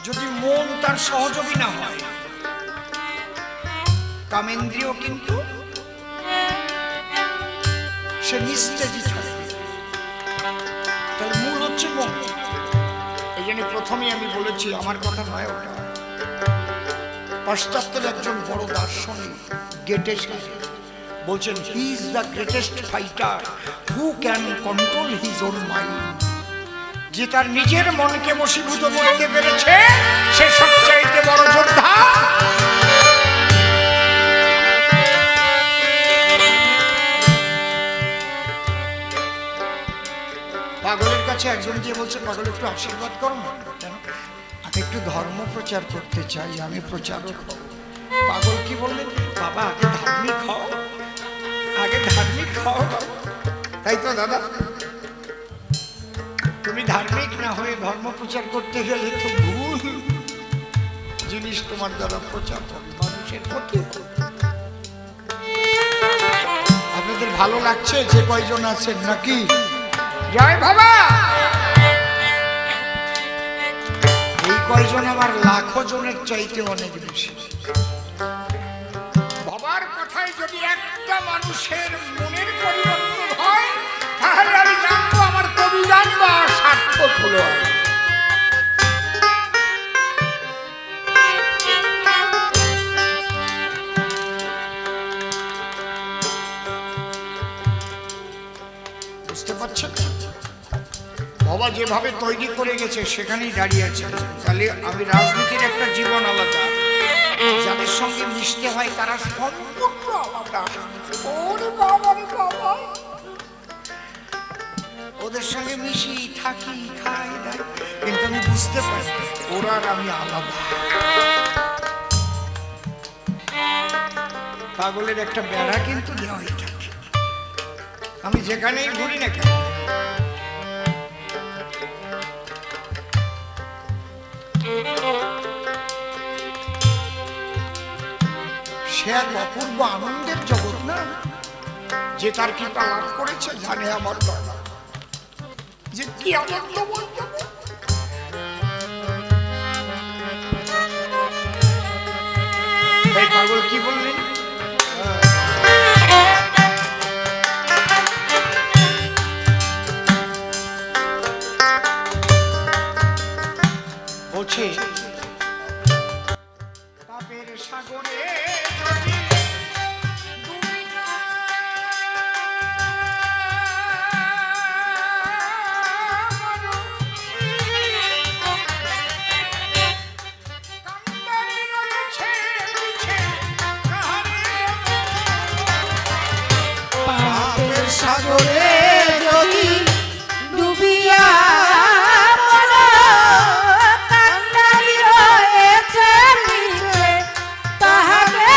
যদি মন তার সহযোগী না হয়, কামেন্দ্রিয় কিন্তু সে নিস্তেজি থাকবে। তাহলে মূল হচ্ছে মন। এই জন্য প্রথমেই আমি বলেছি, আমার কথা নয় ওটা, পাশ্চাত্যের একজন বড় দার্শনিক গেটে বলছেন, he is the greatest fighter who can control his own mind. যে তার নিজের মনকে বশীভূত করতে পেরেছে সে সবচাইতে বড় যোদ্ধা। পাগলের কাছে একজন গিয়ে বলছে, পাগল একটু আশীর্বাদ করো না। কেন? আমি একটু ধর্ম প্রচার করতে চাই, আমি প্রচারক হব। পাগল কি বললেন, বাবা আগে ধার্মিক হও, আগে ধার্মিক হও। তাই তো দাদা, তুমি ধার্মিক না হয়ে ধর্ম প্রচার করতে গেলে তো ভুল জিনিস তোমার দ্বারা প্রচার হবে, মানুষের ক্ষতি হবে। আপনাদের ভালো লাগছে যে কয়জন আছেন নাকি? জয় বাবা। এই কয়জন আমার লাখো জনের চাইতে অনেক বেশি। বাবার কথায় যদি একটা মানুষের মনের পরিবর্তন হয়, তাহলে আমি জানবো আমার কবি জানবা সার্থক হলো। বুঝতে পারছেন? বাবা যেভাবে তৈরি করে গেছে সেখানেই দাঁড়িয়ে আছে। তাহলে আমি রাজনীতির একটা জীবন আলাদা, যাদের সঙ্গে মিশতে হয় তারা সম্পূর্ণ আলাদা। ওরে বাবা রে বাবা, ওদের সঙ্গে মিশি, থাকি, খাই, দাই, কিন্তু আমি বুঝতে পারি ওরা আর আমি আলাদা। পাগলের একটা বেড়া কিন্তু দেওয়াই থাকে, আমি যেখানেই ঘুরি না কেন। সে এক অপূর্ব আনন্দের জগৎ না, যে তার কৃপা লাভ করেছে জানে আমার বাবা যে কি আনন্দ বলতে। তাই পাগল কি বললেন, বলছে পাপের সাগরে সাগরে যদি ডুবিয়া কান্নারি রয়েছে নিচে, তাহাকে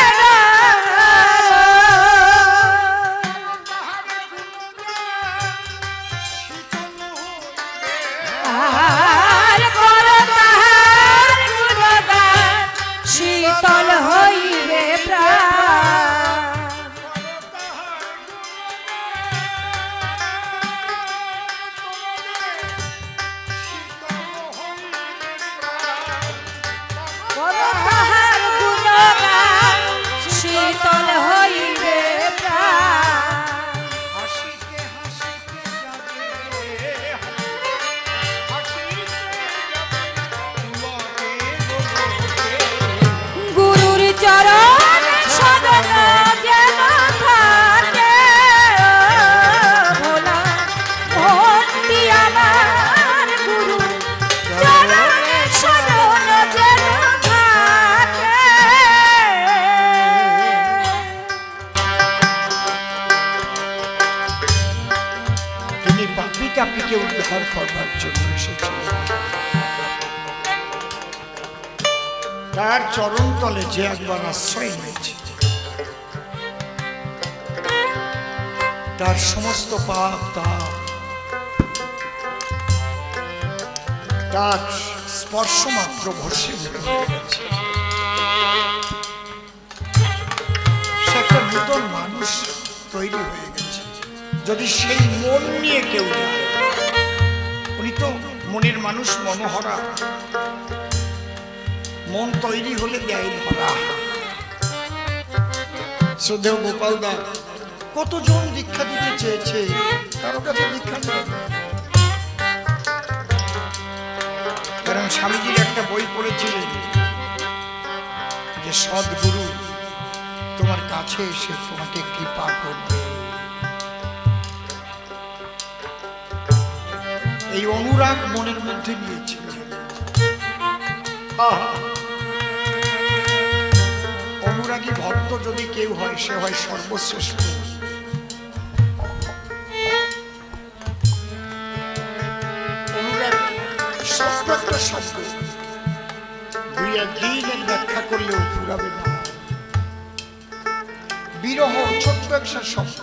আর করো তাহার গুণগান, শীতল হইবে প্রাণ। শীতল হইবে গুরুর চরণ সদন যেন থাকে, ভোলা ভক্তি আমার গুরু চরণ সদন যেন থাকে। তিনি পাপি তাপিকে উদ্ধার করবার জন্য এসেছিলেন। তার চরণ তলে যে একবার আশ্রয় নিয়েছে, তার সমস্ত পাপ তার স্পর্শ মাত্র ভস্মীভূত হয়ে গেছে। সে একটা নূতন মানুষ তৈরি হয়ে গেছে। যদি সেই মন নিয়ে কেউ যায়, উনি তো মনের মানুষ, মনোহরা, মন তৈরি হলে দেয় ধরা। শ্রদ্ধেয় গোপাল দা কতজন দীক্ষা দিতে চেয়েছে, কারো কাছে দীক্ষা নেই। কারণ স্বামীজির একটা বই পড়েছিলেন যে সদ্গুরু তোমার কাছে এসে তোমাকে কৃপা করবে। এই অনুরাগ মনের মধ্যে নিয়েছিল। অনুরাগী ভক্ত যদি কেউ হয়, সে হয় সর্বশ্রেষ্ঠ। অনুরাগ ছোট্ট একটা শব্দ, দুই একদিনের ব্যাখ্যা করলেও ফুরাবে না। বিরহ ছোট্ট একটা শব্দ,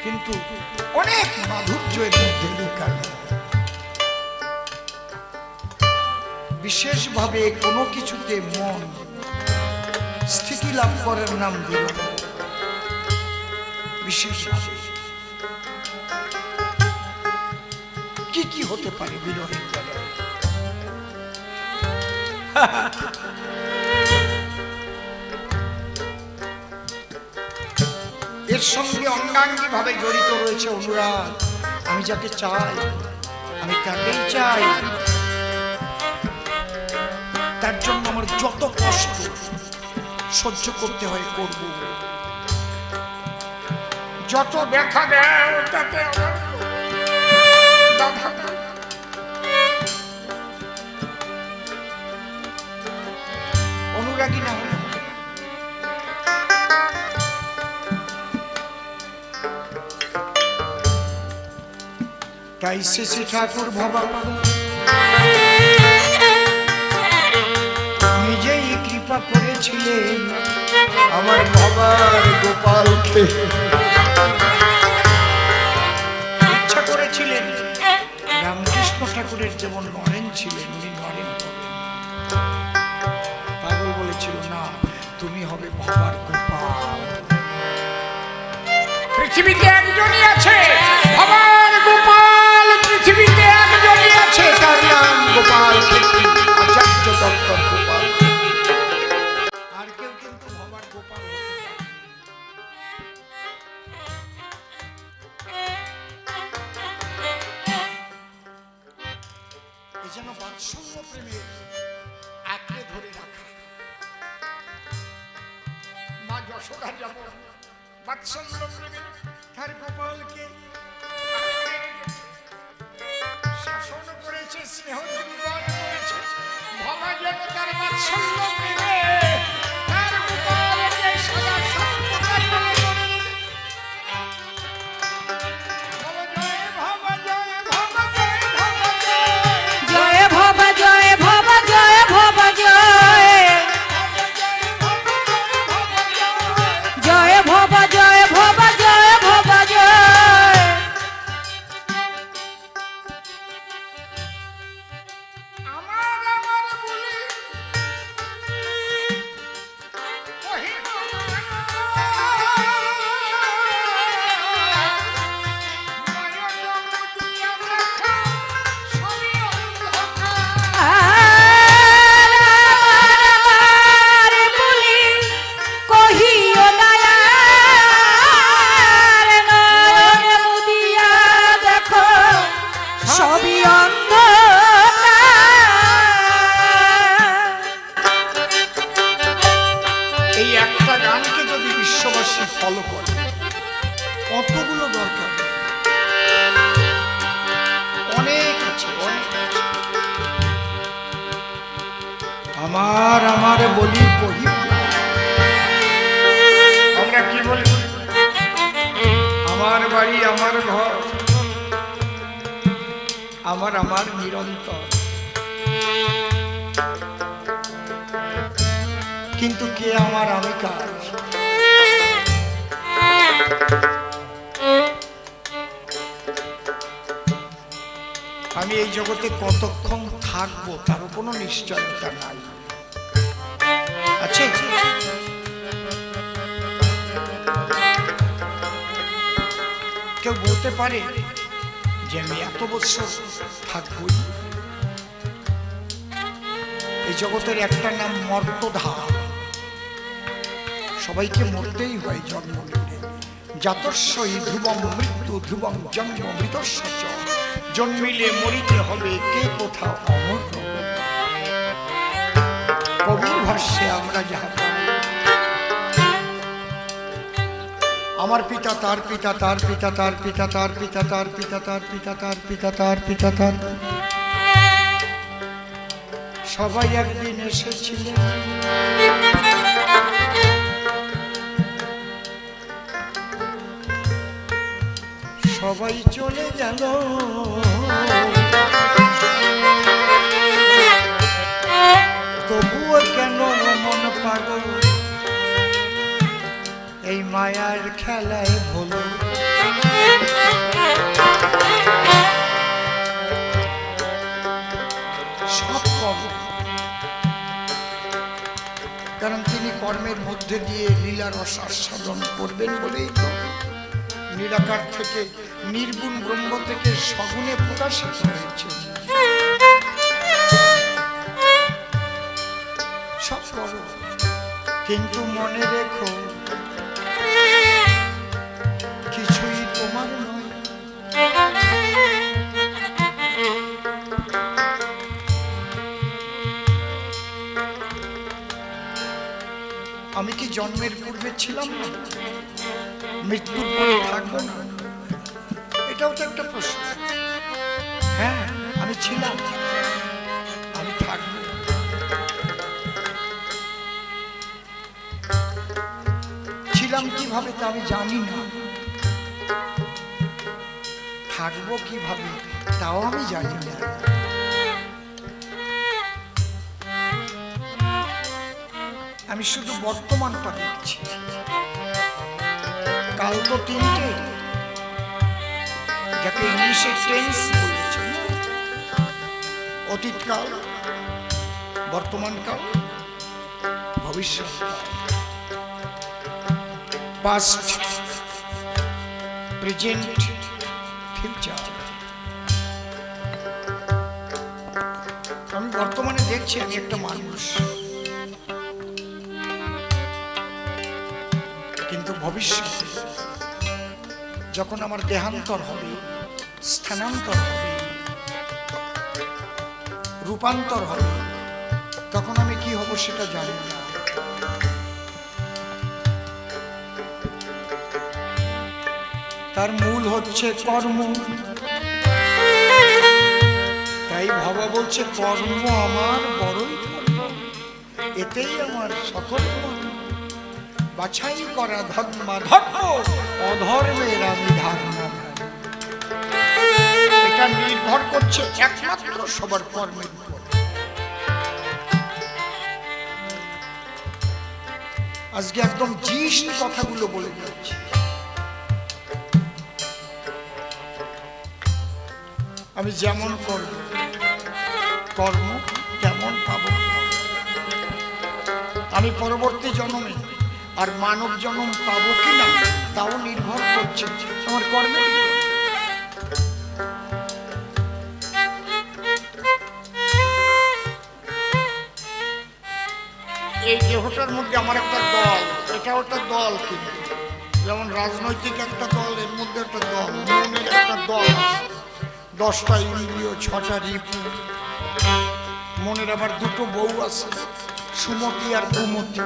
কিন্তু অনেক মাধুর্য এর মধ্যে লেখা। বিশেষভাবে কোনো কিছুতে মন স্থিতি লাভ করার নাম বিরহ। বিশেষভাবে কি কি হতে পারে বিরহের দ্বারা? এর সঙ্গে অঙ্গাঙ্গী ভাবে জড়িত রয়েছে অনুরাগ। আমি যাকে চাই, আমি তাকেই চাই। তার জন্য আমার যত কষ্ট সহ্য করতে হয় করব, যত ব্যথা দেয় তাতে অনুরাগী না হলে হবে না। তাই শ্রী ঠাকুর ভবা নিজেই কৃপা করেছিলেন আমার বাবার গোপালকে। ইচ্ছা করেছিলেন রামকৃষ্ণ ঠাকুরের যেমন নরেন ছিলেন, উনি নরেন হবেন। পাগল বলেছিল না, তুমি হবে বাবার গোপাল। পৃথিবীতে একজনই আছে বাবার গোপাল, পৃথিবীতে একজনই আছে, তার নাম গোপাল ক্ষেত্রী, আচার্য ডক্টর গোপাল। আর কেউ কিন্তু বাবার গোপাল হতে পারে। এই যেন বাৎসল্য প্রেমের আঁকড়ে ধরে রাখা। মা যশোদা যেমন বাৎসল্য প্রেমে তার গোপালকে শাসন করেছে, স্নেহ যুগল করেছে, ভবা যেন তার বাৎসল্য প্রেমে তার গোপালকে সদা সর্বদা করে তোলে। জয় ভব জয় ভব জয় ভব জয়, জয় ভব জয় ভব জয় ভব জয়। আমার আমার বলি কহিল আর বলি কহিও দয়ার, নয়ন মুদিয়া দেখো সবই অন্ধকার। এই একটা গানকে যদি বিশ্ববাসী ফলো করে, কতগুলো দরকার? অনেক আছে, অনেক আছে। আমার আমার বলি কহিও না। আমরা কি বলি? আমার বাড়ি, আমার ঘর, আমার আমার নিরন্তর। কিন্তু কে আমার, আমি কার? আমি এই জগতে কতক্ষণ থাকবো তারও কোনো নিশ্চয়তা নাই। আছে? কেউ বলতে পারে যে আমি এত বছর থাকবই? এই জগতের একটা নাম মর্তধা। সবাইকে মরতেই হয় জন্ম নিলে। জাতস্যই ধ্রুবং মৃত্যু ধ্রুবং জন্ম মৃতস্য চ। জন্মিলে মরিতে হবে, কে কোথাও অমর রব। কবির ভাষ্যে আমরা যাহা পাই, আমার পিতা তার পিতা তার পিতা তার পিতা তার পিতা তার পিতা তার পিতা তার পিতা তার পিতা তার সবাই একদিন এসেছিলেন। সবাই চলে গেল, তবুও কেন মন পাগল এই মায়ার খেলায় ভুলো। সব কর্ম, কারণ তিনি কর্মের মধ্যে দিয়ে লীলা রস আস্বাদন করবেন বলেই তো নিরাকার থেকে, নির্গুণ ব্রহ্ম থেকে সগুণে প্রকাশিত হয়েছে। সব করো, কিন্তু মনে রেখো কিছুই তোমার নয়। আমি কি জন্মের পূর্বে ছিলাম না? মৃত্যুর পরে থাকবো না? এটাও তো একটা প্রশ্ন। হ্যাঁ, আমি ছিলাম, আমি থাকবো। ছিলাম কিভাবে তা আমি জানি না, থাকবো কিভাবে তাও আমি জানি না। আমি শুধু বর্তমানটা দেখছি। কাল তো তিনটে, যাকে ইংলিশে টেন্স বলেছে, অতীতকাল, বর্তমানকাল, ভবিষ্যৎকাল। Past, present, future. আমি বর্তমানে দেখছি আমি একটা মানুষ, কিন্তু ভবিষ্যতে যখন আমার দেহান্তর হবে, স্থানান্তর হবে, রূপান্তর হবে, তখন আমি কি হব সেটা জানি না। তার মূল হচ্ছে কর্ম। তাই ভবা বলছে কর্ম আমার বড়ই ধর্ম, এতেই আমার সকল মর্ম। বাছাই করা ধর্মাধর্ম, অধর্মের আমি ধারণা। এটা নির্ভর করছে একমাত্র সবার কর্মের উপর। আজকে একদম জিষ্ট কথাগুলো বলে যাচ্ছি। আমি যেমন করব কর্ম তেমন পাব। আমি পরবর্তী জন্মে আর মানব জন্ম পাবো কিনা তাও নির্ভর করছে আমার কর্মের উপর। এই দেহটার মধ্যে আমার একটা দল, এটাও একটা দল, কিন্তু যেমন রাজনৈতিক একটা দল, এর মধ্যে একটা দল, মনের একটা দল আছে, 10টা ইন্দ্রিয়, 6টা রিপু। মনের আবার 2টো বউ আছে, সুমতি আর কুমতি।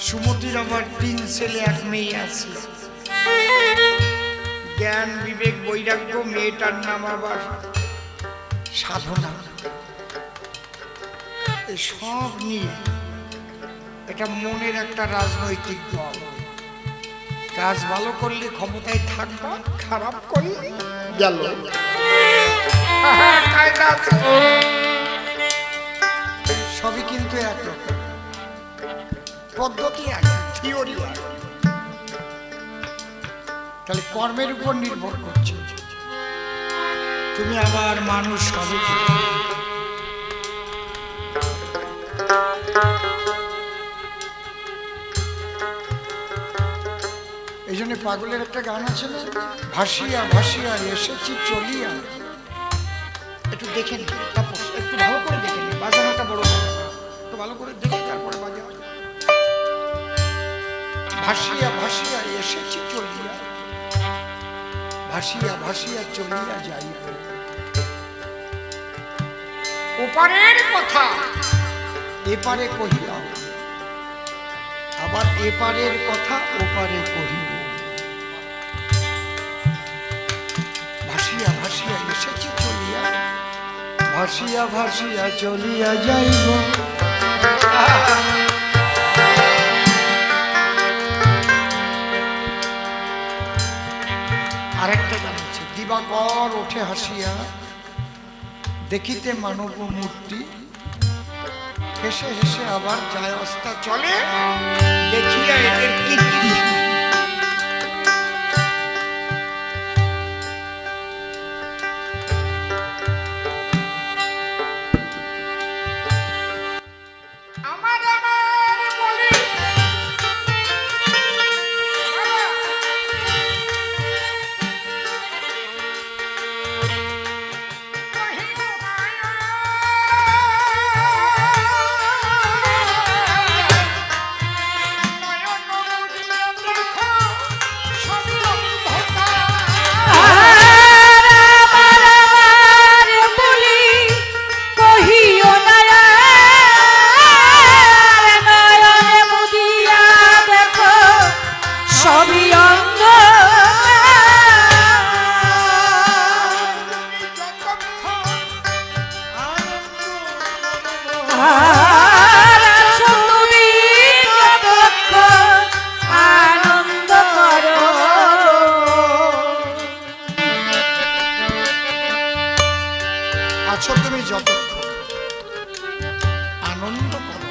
সুমতির আবার 3 ছেলে 1 মেয়ে আছে। জ্ঞান বিবেক বৈরাগ্য, মেয়েটার নাম আবার সাধনা। এই সব নিয়ে এটা মনের একটা রাজনৈতিক দল। কাজ ভালো করলে ক্ষমতায় থাকবা, খারাপ করলে গেল। সবই কিন্তু একরকম, পদ্ধতি এক, থিওরি এক। তাহলে কর্মের উপর নির্ভর করছে তুমি আবার মানুষ হবে। এই জন্য পাগলের একটা গান আছে না, ভাসিয়া ভাসিয়া এসেছি চলিয়া, একটু দেখে নি, তারপর একটু ভালো করে দেখে নি, বাজানোটা বড় কথা না। একটু ভালো করে দেখে তারপরে বাজাও। ভাসিয়া ভাসিয়া এসেছি চলিয়া, ভাসিয়া ভাসিয়া চলিয়া যাইব। ওপারের কথা এপারে কহিলাম, আবার এপারের কথা ওপারে কহিব। ভাসিয়া ভাসিয়া এসেছি চলিয়া, ভাসিয়া ভাসিয়া চলিয়া যাইব। আরেকটা জানিয়েছে, দিবাকর ওঠে হাসিয়া, দেখিতে মানব মূর্তি, হেসে হেসে আবার যায় অস্তা চলে, দেখিয়া এদের কীর্তি। আছো তুমি যতক্ষণ আনন্দ করো।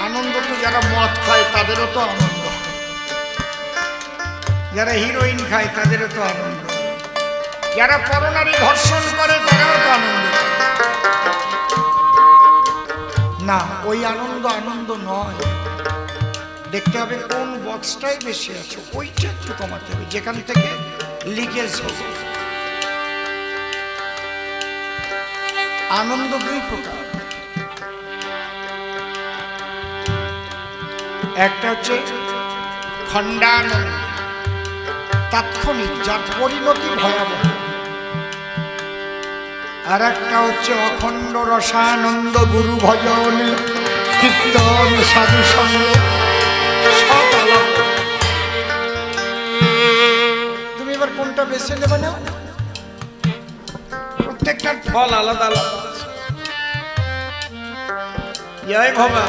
আনন্দ তো যারা মদ খায় তাদেরও তো আনন্দ, যারা হিরোইন খায় তাদেরও তো আনন্দ, যারা পরনারী ধর্ষণ করে তারাও তো আনন্দ। না, ওই আনন্দ আনন্দ নয়। দেখতে হবে কোন বক্সটাই বেশি আছে, ওইটা একটু কমাতে হবে, যেখান থেকে লিকেজ হবে। আনন্দ দুই প্রকার, একটা হচ্ছে খণ্ডানন্দ, তাৎক্ষণিক, যার পরিণতি ভয়াবহ। আর একটা হচ্ছে অখণ্ড রসানন্দ, গুরু ভজন কীর্তন সাধু সঙ্গ সব আলাদা। তুমি এবার কোনটা বেছে নেবে না? প্রত্যেকটার ফল আলাদা আলাদা। জয় বাবা।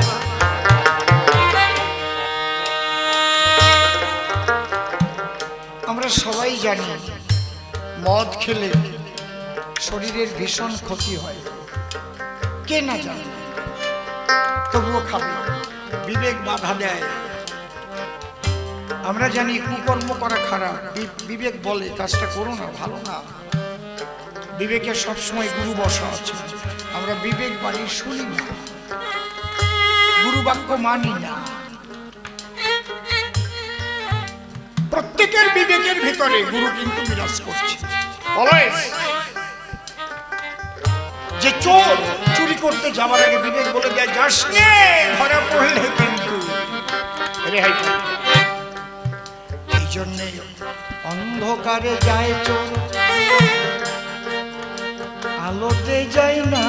আমরা সবাই জানি মদ খেলে শরীরের ভীষণ ক্ষতি হয়, কে না জানে, তবুও খাবে, বিবেক বাধা দেয়। আমরা জানি কুকর্ম করা খারাপ, বিবেক বলে কাজটা করো না, ভালো না। বিবেকের সবসময় গুরু বসা আছে, আমরা বিবেক বাণী শুনি না, গুরু বাক্য মানি না। প্রত্যেকের বিবেকের ভিতরে গুরু কিন্তু বিরাজ করছে অলওয়েজ। যে চোর চুরি করতে যাওয়ার আগে বিবেক বলে দেয়, যাস নে, ধরা পড়লে কিন্তু রেহাই পাবি। এই জন্যে অন্ধকারে যায় চোর, আলোতে যায় না।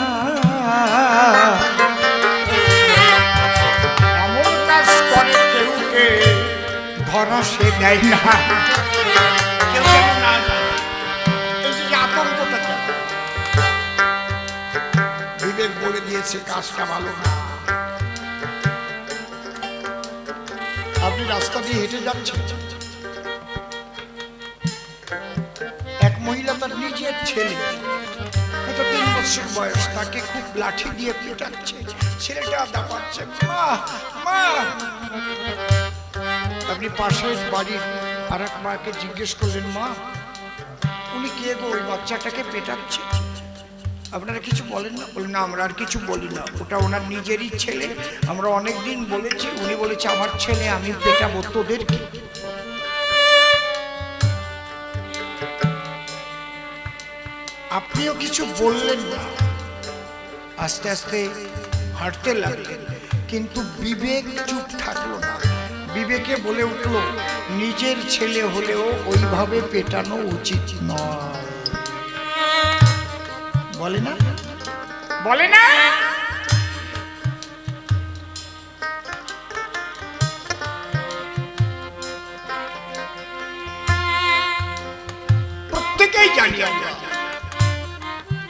এমন কাজ করে কেউকে ধরা সে দেয় না, কেউ যেন না জানে। এই যে আতঙ্কটা কেন? বিবেক বলে দিয়েছে কাজটা ভালো না। আপনি রাস্তা দিয়ে হেঁটে যাচ্ছেন, এক মহিলা তার নিজের ছেলে, হয়তো 3 বছর বয়স, তাকে খুব লাঠি দিয়ে পেটাচ্ছে, ছেলেটা দাপাচ্ছে, মা মা। আপনি পাশের বাড়ির আর এক মাকে জিজ্ঞেস করলেন, মা উনি কে গো, ওই বাচ্চাটাকে পেটাচ্ছে, আপনারা কিছু বলেন না? বলেন না, আমরা আর কিছু বলি না, ওটা ওনার নিজেরই ছেলে, আমরা অনেকদিন বলেছি, উনি বলেছে আমার ছেলে, আমি পেটাবো তোদের কি। আপনিও কিছু বললেন না, আস্তে আস্তে হাঁটতে লাগলেন, কিন্তু বিবেক চুপ থাকলো না। বিবেকে বলে উঠলো, নিজের ছেলে হলেও ওইভাবে পেটানো উচিত নয়। বলে না, বলে না। প্রত্যেকেই জানি আমরা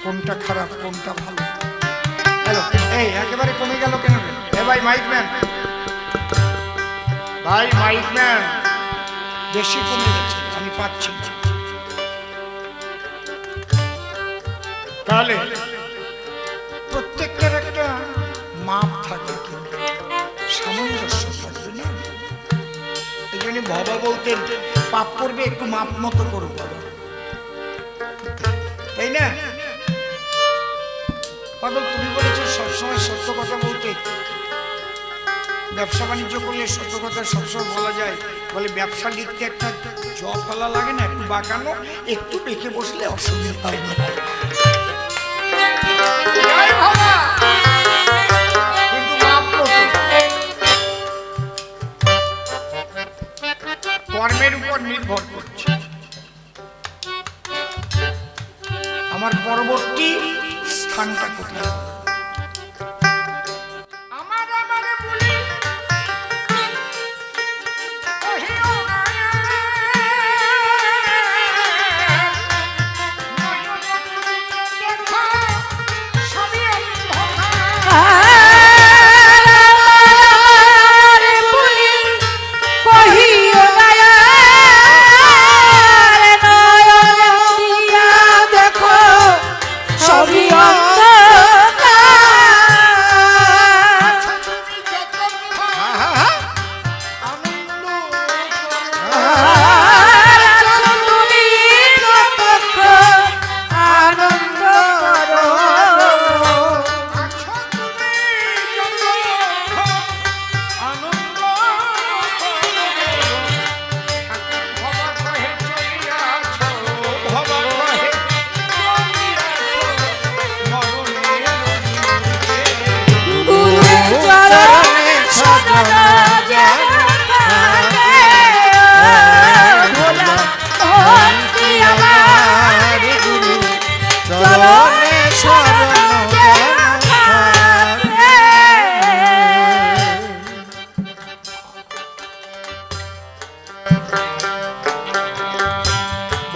কোনটা খারাপ কোনটা ভালো। হ্যালো, এই একেবারে কমে গেল কেন রে? এ ভাই মাইক ম্যান, ভাই মাইক ম্যান, বেশি কমে গেছে, আমি পাচ্ছি না। তাহলে প্রত্যেকটার একটা মাপ থাকে, কিন্তু সামঞ্জস্য থাকবে না। এই জন্য বাবা বলতেন, পাপ করবে একটু মাপ মতো করো বাবা, তাই না? পাগল, তুমি বলেছো সবসময় সত্য কথা বলতে। ব্যবসা বাণিজ্য করলে সত্য কথা সবসময় বলা যায়। বলে ব্যবসা লিখতে একটা জ ফেলা লাগে না, একটু বাঁকানো, একটু বেঁকে বসলে অসুবিধা হয় না। কিন্তু কর্মের উপর নির্ভর করছে আমার পরবর্তী স্থানটা কোথায়।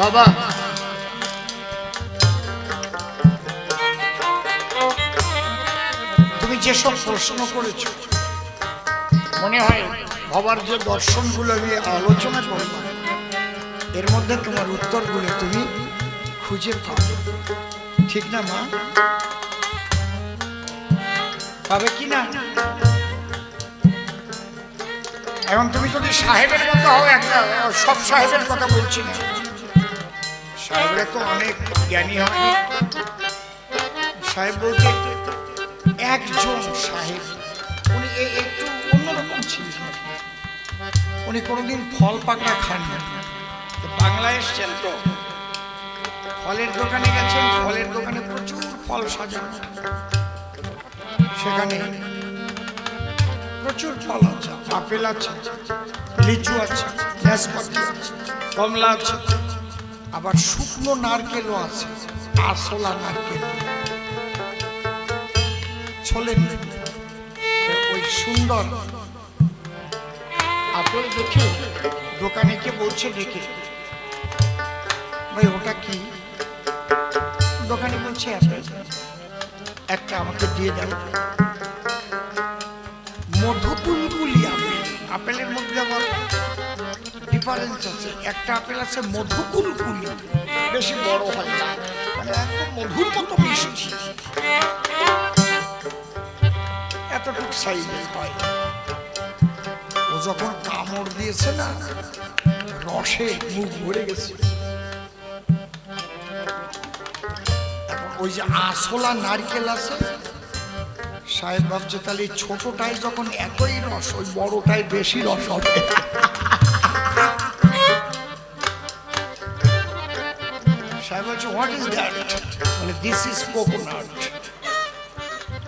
বাবা, তুমি যেসব প্রশ্ন করেছ, মনে হয় বাবার যে দর্শনগুলো আমি আলোচনা করলাম, এর মধ্যে তোমার উত্তরগুলো তুমি খুঁজে পাবে, ঠিক না মা? পাবে কি না? এখন তুমি যদি সাহেবের মতো হও, একটা সব সাহেবের কথা বলছি না, সাহেবরা তো অনেক জ্ঞানী হয়। সাহেব বলতে একজন সাহেব, উনি একটু অন্যরকম ছিলেন। উনি কোনোদিন ফল পাকড়া খাননি। বাংলায় এসছেন তো, ফলের দোকানে গেছেন, ফলের দোকানে প্রচুর ফল সাজানো, সেখানে প্রচুর ফল আছে, আপেল আছে, লিচু আছে, নাশপাতি আছে, কমলা আছে, আবার শুকনো নারকেলও আছে, আসলা নারকেল ছোলেন। ওই সুন্দর আপেল দেখে দোকানে কে বলছে ডেকে, ভাই ওটা কি? দোকানে বলছে আপেল, একটা আমাকে দিয়ে দাও। মধুকুলকুলি আপেল, আপেলের মধ্যে আবার ডিফারেন্স আছে। একটা আপেল আছে মধুকুলকুলি, বেশি বড় হয় না, মানে একদম মধুর মতো মিষ্টি, এতটুকু সাইজের হয়। ও যখন কামড় দিয়েছে না, রসে মুখ ভরে গেছে। এখন ওই যে আসলা নারকেল আছে, সাহেব ভাবছে তাহলে ছোটটাই যখন এতই রস, ওই বড়টাই বেশি রস হবে। সাহেব বলছে, হোয়াট ইজ দ্যাট? বলে this is coconut,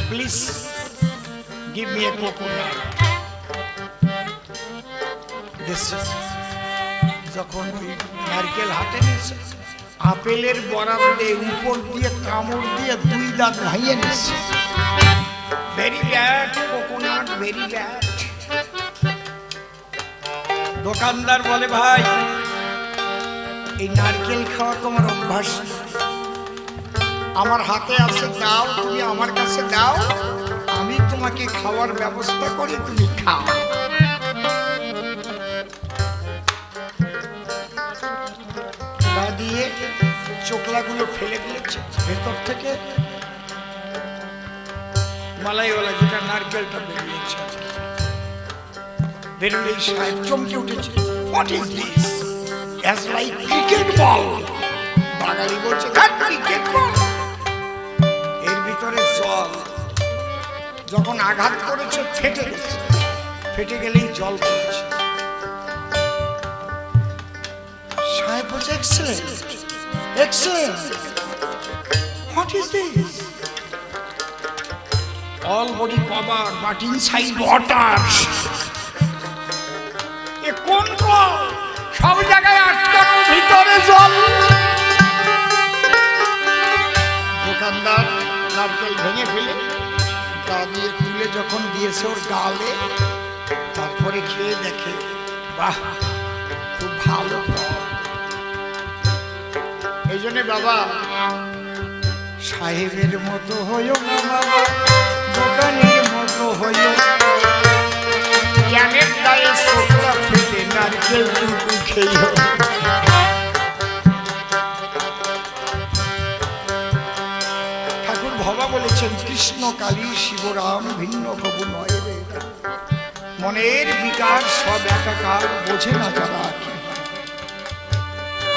please give me a coconut. যখন ওই নারকেল হাতে নিয়েছে, আপেলের বরাবরে উপর দিয়ে কামড় দিয়ে 2 দাঁত ভাইয়ে নিচ্ছে। Very bad coconut, very bad. দোকানদার বলে, ভাই এই নারকেল খাওয়া তোমার অভ্যাস, আমার হাতে আছে, দাও, তুমি আমার কাছে দাও, আমি তোমাকে খাওয়ার ব্যবস্থা করি, তুমি খাও। দিয়ে চোকলাগুলো ফেলে দিয়েছে, ভেতর থেকে মালাইওয়ালা যেটা নারকেলটা বেরিয়েছে। বেরোলেই সাহেব চমকে উঠেছে, what is this? As like cricket ball. বাঙালি বলছে, দ্যাট ক্রিকেট বল। এর ভিতরে জল, যখন আঘাত করেছে ফেটে গেছে, ফেটে গেলেই জল পড়েছে। সাহেব বলছে, excellent, excellent, what is this? All body cover but inside water. এ কোন কল? সব জায়গায় আটকানো, ভিতরে জল। দোকানদার নারকেল ভেঙে ফেলে তা দিয়ে তুলে যখন দিয়েছে ওর গালে, তারপরে খেয়ে দেখে, বাহ, খুব ভালো। এই জন্য বাবা, সাহেবের মতো হইও না বাবা, দোকানের মতো হইও। জ্ঞানের গায়ে চোখলা ফেলে নারকেল টুকু খেয়েও। ঠাকুর ভবা বলেছেন, কৃষ্ণ কালী শিবরাম ভিন্ন কবু নয় রে। মনের বিকার সব একাকার, বোঝে না যারা,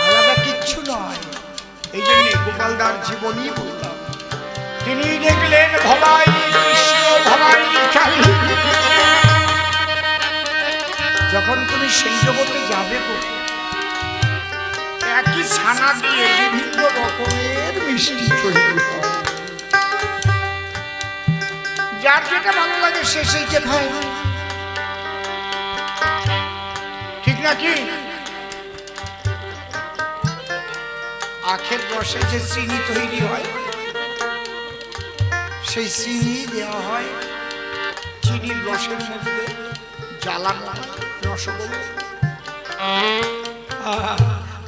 আলাদা কিচ্ছু নয়। এই জন্য গোপালদার জীবনী বললাম, তিনি দেখলেন ভবাই কৃষ্ণ, ভবাই কালী। যখন তুমি সেই জগতে যাবে, একই ছানা দিয়ে বিভিন্ন রকমের মিষ্টি তৈরি হয়। যার যেটা ভালো লাগে সে সেইটা খায়, ঠিক নাকি? আখের রসে যে চিনি তৈরি হয়, সেই চিনি দেওয়া হয় চিনির রসের মধ্যে, জ্বালানো রসগোল্লা।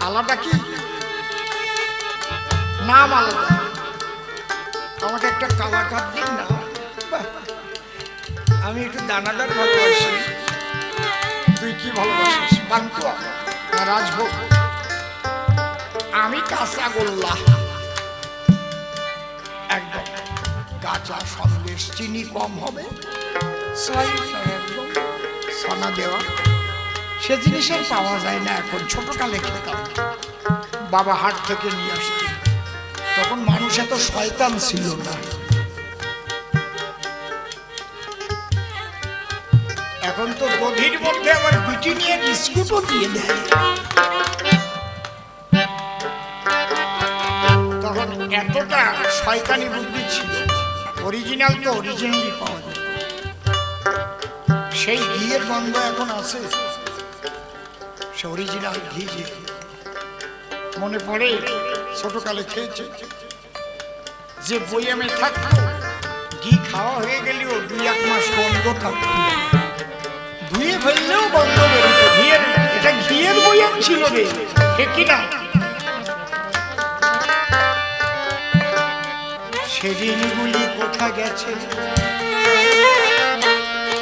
আলাদা কি নাম আলাদা। আমাকে একটা কালাকাত দিন না, আমি একটু দানাদার ভালোবাসি। তুই কি ভালোবাসিস? পান্তুয়া না রাজভোগ? আমি কাঁচাগোল্লা, একদম কাঁচা সন্দেশ, চিনি কম হবে, একদম ছানা দেওয়া। সে জিনিসের পাওয়া যায় না এখন। ছোটকালে খেতাম, বাবা হাট থেকে নিয়ে আসত। তখন মানুষ এত শয়তান ছিল না। এখন তো গভীর মধ্যে আবার বিটি নিয়ে বিস্কুটও দিয়ে দেয়। তখন এতটা শয়তানি বুদ্ধি ছিল, অরিজিনাল তো অরিজিনালি পাওয়া যায়। সেই ঘিয়ের গন্ধ এখন আছে, সে অরিজিনাল ঘি। যে মনে পড়ে ছোটকালে খেয়েছে, যে বইয়ামে থাকতো, ঘি খাওয়া হয়ে গেলেও 2-1 মাস গন্ধ থাকতো, ধুয়ে ফেললেও গন্ধ বেরোতো ঘিয়ের। এটা ঘিয়ের বইয়াম ছিল রে, ঠিক কিনা? সেদিনগুলি কোথা গেছে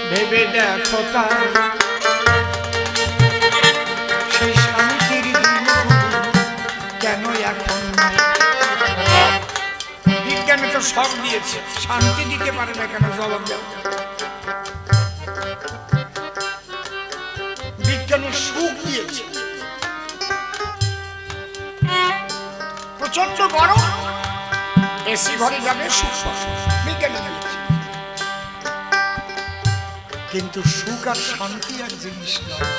ভেবে দেখো, তার সেই শান্তির দিনগুলি কেন এখন? বিজ্ঞানে তো সব দিয়েছে, শান্তি দিতে পারে না কেন? জবাব দাও। বিজ্ঞানের সুখ দিয়েছে, প্রচন্ড গরম, এসি ঘরে যাবে, সুখ বিজ্ঞানে দিয়েছে। কিন্তু সুখ আর শান্তি আর জিনিস নয়।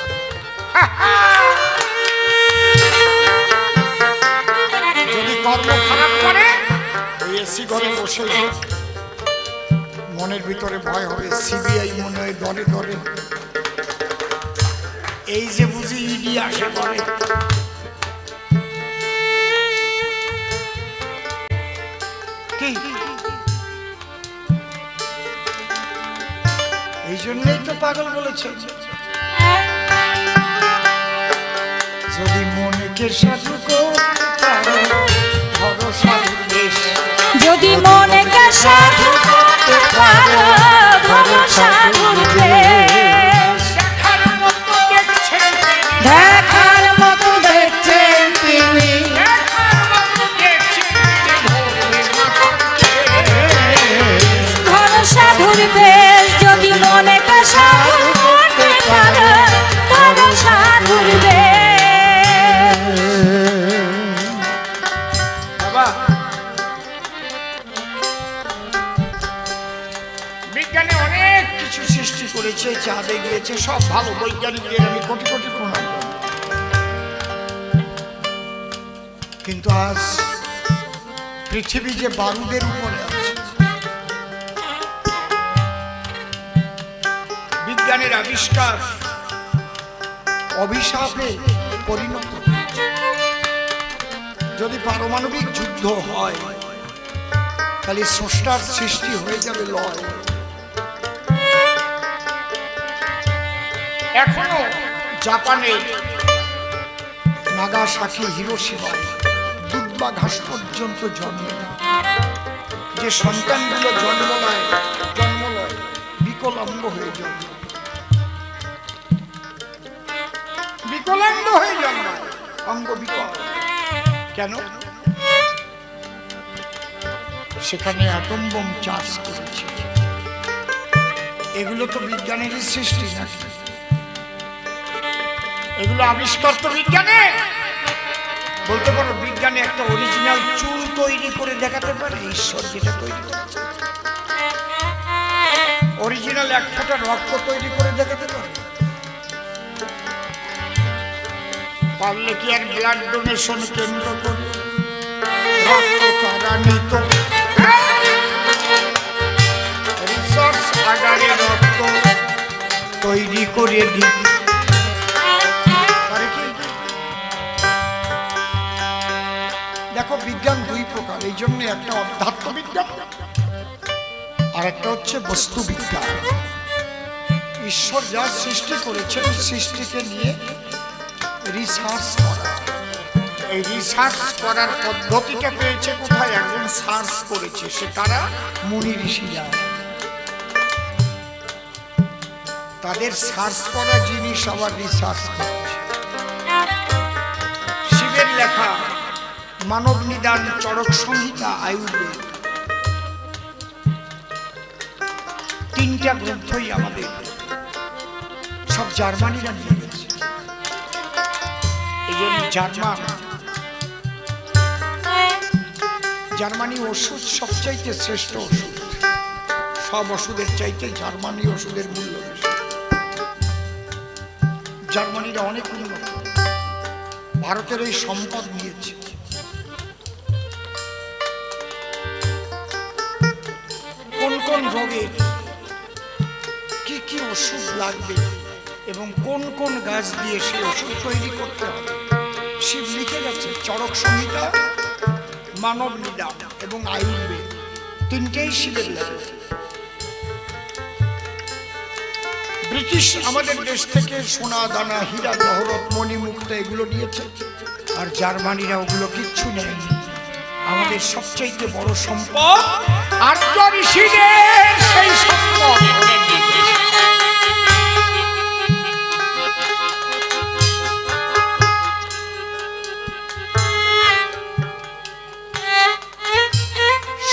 যদি কর্ম খারাপ করে এসি ঘরে বসে মনের ভিতরে ভয় হবে, সিবিআই মনে হয় দরে দরে, এই যে বুঝি ইডি আসে করে। কি এই জন্যই তো পাগল বলেছে, যদি মনকে সাধু করতে পারো সাধুর বেশ, যদি মনকে সাধু করতে পারো ধরো সাধুর বেশ। দেখার মতো দেখছেন তিনি, ধরো সাধুর বেশ। যদি মনকে সাধু করতে পারো ধরো সাধুর বেশ। বাবা বিজ্ঞানে অনেক কিছু সৃষ্টি করেছে, চাঁদে গিয়েছে, সব ভালো, বৈজ্ঞানিকদের আমি কোটি কোটি প্রণাম করি। কিন্তু আজ পৃথিবী যে বারুদের উপরে আছে, বিজ্ঞানের আবিষ্কার অভিশাপে পরিণত হয়েছে। যদি পারমাণবিক যুদ্ধ হয় তাহলে স্রষ্টার সৃষ্টি হয়ে যাবে লয়। এখনো জাপানের নাগাসাকি, হিরোশিমায় দুধ বা ঘাস পর্যন্ত জন্মে না, যে সন্তানগুলো জন্ম নয় বিকলাঙ্গ হয়ে জন্মায়, বিকলাঙ্গ হয়ে জন্মায়, অঙ্গ বিকল। কেন? সেখানে অ্যাটম বোম চার্জ করেছে। এগুলো তো বিজ্ঞানেরই সৃষ্টি নাকি? এগুলো আবিষ্কার তো বিজ্ঞানের। বলতে পারো বিজ্ঞানে একটা অরিজিনাল চুল তৈরি করে দেখাতে পারে ঈশ্বর যেটা তৈরি করেছে, অরিজিনাল এক ফোঁটা রক্ত তৈরি করে দেখাতে পারে? পারলে কি আর ব্লাড ডোনেশন কেন্দ্র করে রক্ত তারা নিত, রিসার্চ আগারে রক্ত তৈরি করে দিত? দেখো বিজ্ঞান দুই প্রকার, এই জন্য একটা অধ্যাত্ম বিজ্ঞান আর একটা হচ্ছে বস্তু বিজ্ঞান। ঈশ্বর যা সৃষ্টি করেছেন সৃষ্টিকে নিয়ে রিসার্চ করা, এই রিসার্চ করার পদ্ধতিটা পেয়েছে কোথায়? একজন সার্চ করেছে, সে কারা? মুনি ঋষিরা। তাদের সার্চ করা জিনিস আবার রিসার্চ করছে। শিবের লেখা মানব নিদান, চরক সংহিতা, আয়ুর্বেদ, তিনটা গ্রন্থই আমাদের সব জার্মানিরা নিয়ে গেছে। এই জন্য জার্মানি ওষুধ সবচাইতে শ্রেষ্ঠ ওষুধ, সব ওষুধের চাইতে জার্মানি ওষুধের মূল্য বেশি। জার্মানিরা অনেক উন্নত, ভারতের এই সম্পদ নিয়েছে। কোন কোন রোগের কি কি ওষুধ লাগবে এবং কোন কোন গাছ দিয়ে সেই ওষুধ তৈরি করতে হবে শিব লিখে গেছে। চরক সংহিতা, মানব নিদান এবং আয়ুর্বেদ, তিনটেই শিবের লেখা। ব্রিটিশ আমাদের দেশ থেকে সোনা দানা, হীরা জহরত, মণিমুক্তা এগুলো নিয়েছে, আর জার্মানিরা ওগুলো কিচ্ছু নেয়নি। আমাদের সবচাইতে বড় সম্পদ আর্য ঋষিদের সেই সম্পদ।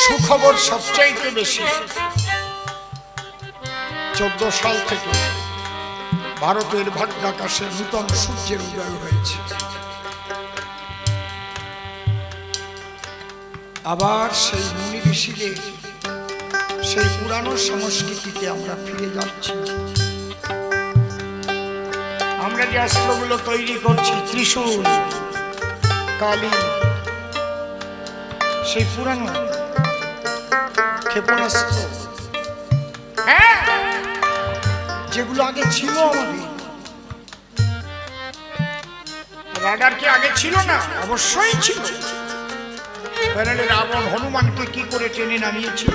সুখবর সবচাইতে বেশি 14 সাল থেকে ভারতের ভাগ্যাকাশে নূতন সূর্যের উদয় হয়েছে। আবার সেই মুনি ঋষিদের সেই পুরানো সংস্কৃতিতে আমরা ফিরে যাচ্ছি। আমরা যে অস্ত্রগুলো তৈরি করছি, ত্রিশূল, কালী, সেই পুরানো ক্ষেপণাস্ত্র, হ্যাঁ যেগুলো আগে ছিল আমাদের। রাডার কি আগে ছিল না? অবশ্যই ছিল। তাহলে রাবণ হনুমানকে কি করে টেনে নামিয়েছিল?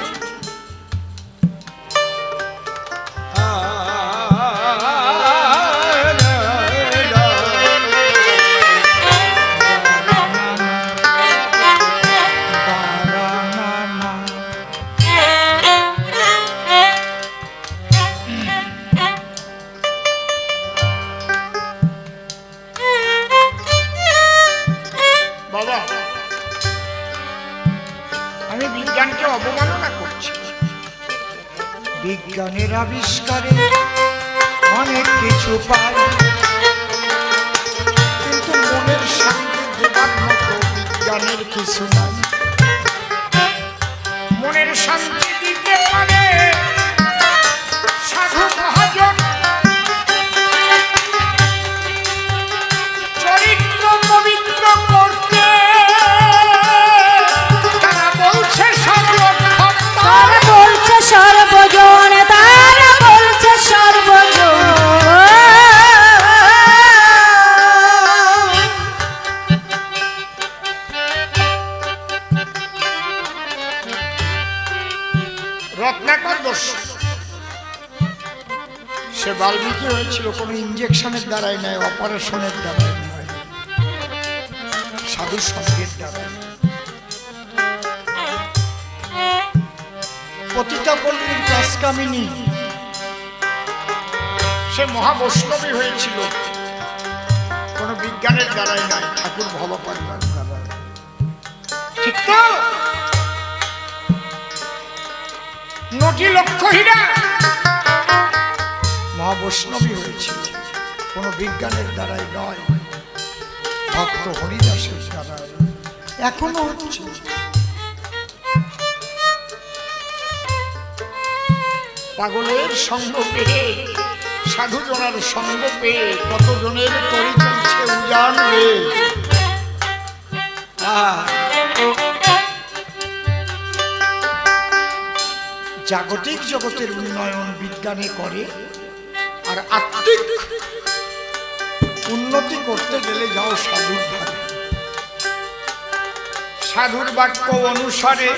বাবা, আমি বিজ্ঞানকে অবমাননা করছি। বিজ্ঞানের আবিষ্কারে অনেক কিছু পাই, কিন্তু মনের শান্তি দেবার মতো বিজ্ঞানের কিছু নাই। মনের শান্তি দিতে পারে সাধু মহাজন, চরিত্র পবিত্র করতে তারা বলছে সর্বক্ষমতা। তারা বলছে সর্বজন, তারা বলছে সর্বজন। রত্নাকর দোষ, সে বাল্মীকি হয়েছিল কোনো ইঞ্জেকশনের দ্বারাই নয়, অপারেশনের দ্বারাই নয়, সাধু সঙ্গের দ্বারা। পতিতাপল্লীর কাসকামিনী, সে মহাবৈষ্ণবী হয়েছিল কোনো বিজ্ঞানের দ্বারাই নয়, ঠাকুর ভবপাল্লার দ্বারা। ঠিক তো? নটি লক্ষ হীরা মহাবৈষ্ণবী হয়েছিল কোনো বিজ্ঞানের দ্বারাই নয়, ভক্ত হরিদাসের দ্বারা। এখনো হচ্ছে। পাগলের সঙ্গ পেয়ে, সাধুজনার সঙ্গ পেয়ে কতজনের তরি চলছে উজান রে। জাগতিক জগতের উন্নয়ন বিজ্ঞানে করে, আর আত্মিক উন্নতি করতে গেলে যাও সাধুর ধারে। সাধুর বাক্য অনুসারে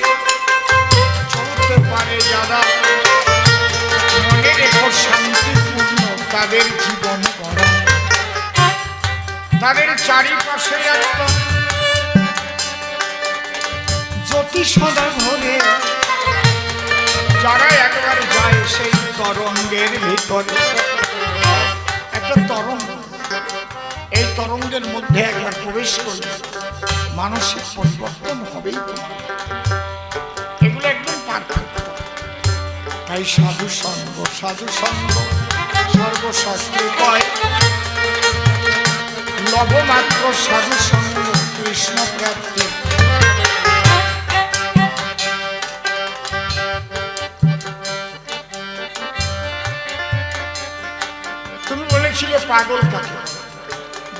চলতে পারে যারা, মনে রেখো শান্তিপূর্ণ তাদের জীবন করা। তাদের চারিপাশে একটা জ্যোতি সদা ঘরে, যারা একবার যায় সেই তরঙ্গের ভিতরে। একটা তরঙ্গ, এই তরঙ্গের মধ্যে একবার প্রবেশ করলে মানসিক পরিবর্তন হবেই তো। এগুলো একদম পারফেক্ট। তাই সাধু সঙ্গ, সাধু সঙ্গ সর্বশাস্ত্রে কয়, লবমাত্র সাধু সঙ্গ কৃষ্ণ প্রাপ্তি। তুমি বলেছিলে পাগল কাকে?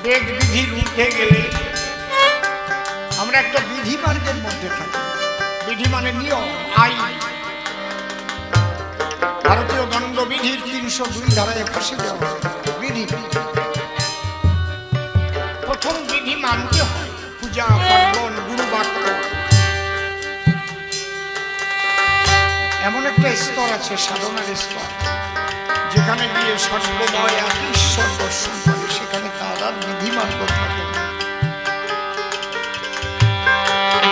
বেদ বিধির ঊর্ধ্বে গেলে আমরা একটা বিধি মার্গের মধ্যে থাকি। বিধি মানে নিয়ম, আইন। ভারতীয় দণ্ডবিধির 302 ধারায় ফাঁসি দেওয়া হয়। বিধি, প্রথম বিধি মানতে হয়, পূজা পার্বণ গুরু বাক্য। এমন একটা স্তর আছে, সাধনার স্তর, যেখানে গিয়ে সর্বময় একই ঈশ্বর দর্শন করে, সেখানে তার আর বিধি মার্গ থাকে না।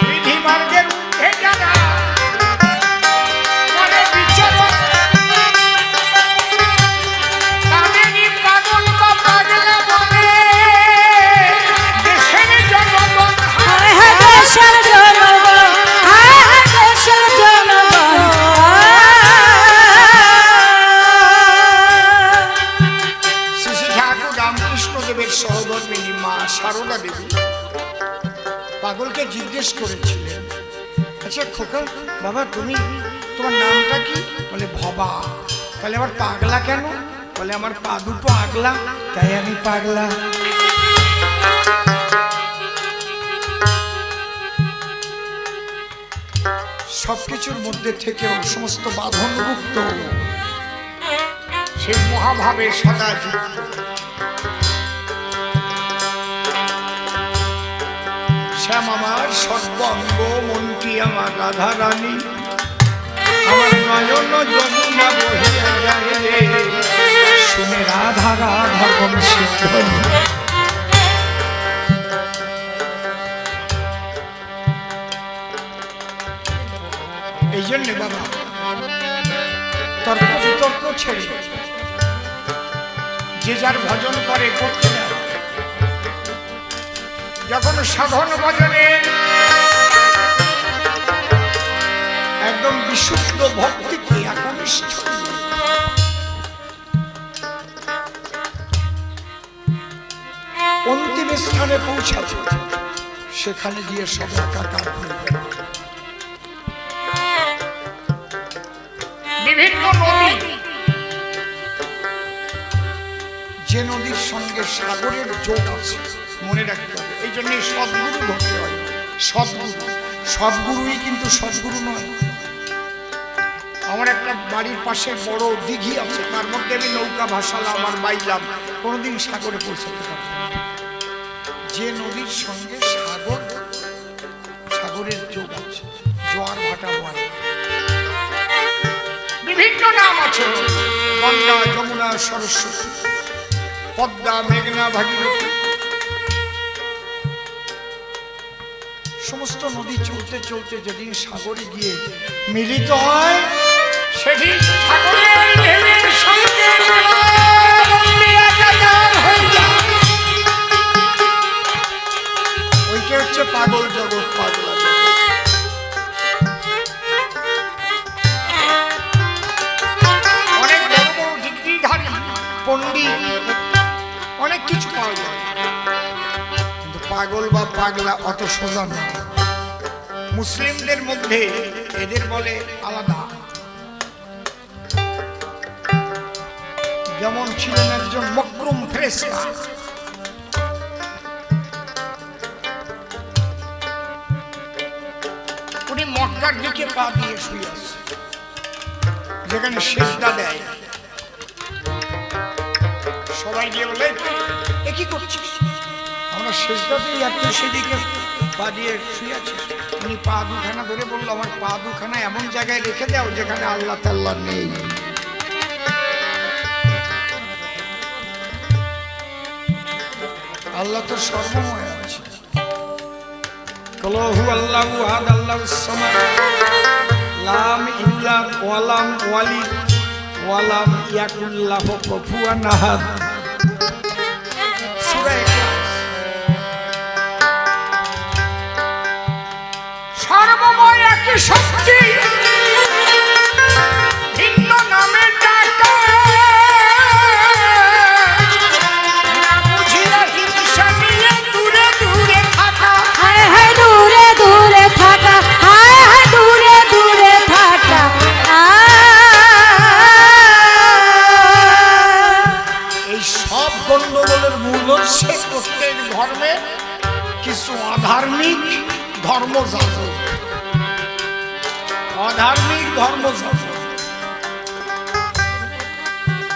বিধি মার্গের ঊর্ধ্বে যারা করে বিচরণ, তাদেরই পাগল বা পাগলা বলে। দেশের জনগণ হায় হায় দেশের জনগণ, হায় হায় দেশের জনগণ। শ্রী শ্রী ঠাকুর রামকৃষ্ণদেবের সহধর্মিণী মা সারদা দেবী পাগলকে জিজ্ঞেস করেছিলেন, আচ্ছা খোকা বাবা, তুমি তোমার নামটা কি? বলে ভবা। তাহলে আমার পাগলা কেন? বলে আমার পা দুটো আগলা, তাই আমি পাগলা। সবকিছুর মধ্যে থেকেও সমস্ত বাঁধন মুক্ত, সেই মহাভাবে সদা যুক্ত। শ্যাম আমার সর্বাঙ্গ, মনটি আমার রাধা রানী, আমার নয়ন যমুনা বহিয়া যায় রে, শুনে রাধা রাধা বংশী ধ্বনি। এই জন্যে বাবা তর্ক বিতর্ক ছেড়ে যে যার ভজন করে করতে দেয়। যখন সাধন ভজনে একদম বিশুদ্ধ ভক্তিকে একনিষ্ঠ অন্তিম স্থানে পৌঁছাবে, সেখানে গিয়ে সব একাকার হয়ে যাবে। বিভিন্ন নদী, যে নদীর সঙ্গে সাগরের যোগ আছে মনে রাখতে হবে। এই জন্য সদ্গুরু ধরতে হয়। সদ্গুরু, সব গুরুই কিন্তু সদ্গুরু নয়। আমার একটা বাড়ির পাশে বড় দিঘি আছে, তার মধ্যে আমি নৌকা ভাসালাম আর বাইলাম, কোনোদিন সাগরে পৌঁছাতে পারবে না। যে নদীর সঙ্গে সাগরের যোগ আছে, জোয়ার ভাটা বয়। বিভিন্ন নাম আছে, গঙ্গা, যমুনা, সরস্বতী, পদ্মা, মেঘনা, ভাগীরথী। সমস্ত নদী চলতে চলতে যেদিন সাগরে গিয়ে মিলিত হয়, সেদিন ঠাকুরের ঢেউয়ের সঙ্গে মিলাবন্দি একাকার হয়ে যায়। ওইটা হচ্ছে পাগল জগৎ, পাগলা জগৎ। অনেক বড় বড় ডিগ্রিধারী পণ্ডিত, অনেক কিছু পাওয়া যায়, কিন্তু পাগল বা পাগলা অত সোজা না। মুসলিমদের মধ্যে এদের বলে আলাদা। যেমন ছিলেন একজন মকরুম ফেরেশতা, উনি মক্কার দিকে পা দিয়ে শুয়ে আছে, যেখানে সেজদা দেয়। সবাই গিয়ে বলে, এ কি করছিস? আমরা শেষদাতেই একটু সেদিকে পা দিয়ে শুয়ে আছি। উনি পা দুখানা ধরে বললো, আমার পা দুখানা এমন জায়গায় রেখে দাও যেখানে আল্লাহ তাআলা নেই। আল্লাহ তো সর্বময় আছে। কলহু আল্লাহু আহাদ আল্লাহুস সামাদ লাম ইউলাদ ওয়া লাম ওয়ালিদ ওয়া লাম ইয়াকুল লাহু কুফুয়ান আহাদ। সূরা ইখলাস। সর্বময় একই শক্তি, ভিন্ন নামে ডাকা, না বুঝিয়া হিংসা নিয়ে দূরে দূরে থাকা। হায় হায় দূরে দূরে থাকা, হায় হায় দূরে দূরে থাকা। এই সব গন্ডগোলের মূল হচ্ছে প্রত্যেক ধর্মে কিছু অধার্মিক ধর্মযাজক, অধার্মিক ধর্মযাজক।